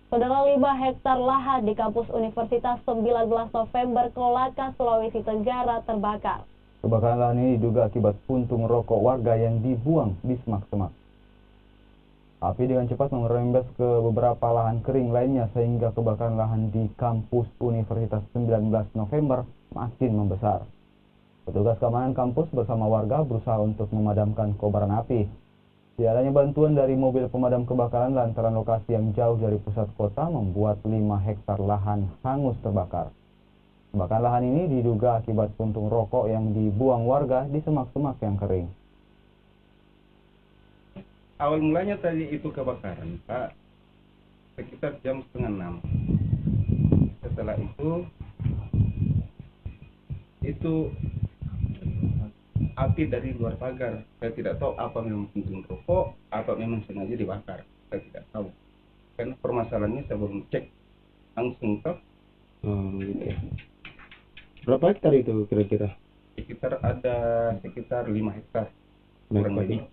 Saudara, 5 hektar lahan di kampus Universitas 19 November Kolaka, Sulawesi Tenggara terbakar. Kebakaran lahan ini diduga akibat puntung rokok warga yang dibuang di semak-semak. Api dengan cepat merembes ke beberapa lahan kering lainnya sehingga kebakaran lahan di kampus Universitas 19 November makin membesar. Petugas keamanan kampus bersama warga berusaha untuk memadamkan kobaran api. Tiadanya bantuan dari mobil pemadam kebakaran lantaran lokasi yang jauh dari pusat kota membuat 5 hektar lahan hangus terbakar. Kebakaran lahan ini diduga akibat puntung rokok yang dibuang warga di semak-semak yang kering. Awal mulanya tadi itu kebakaran, Pak, sekitar jam 5:30. Setelah itu api dari luar pagar. Saya tidak tahu apa memang puntung rokok atau memang sengaja dibakar. Saya tidak tahu. Karena permasalahannya saya belum cek langsung ke. Gitu. Berapa hektar itu kira-kira? Sekitar 5 hektar kurang lebih.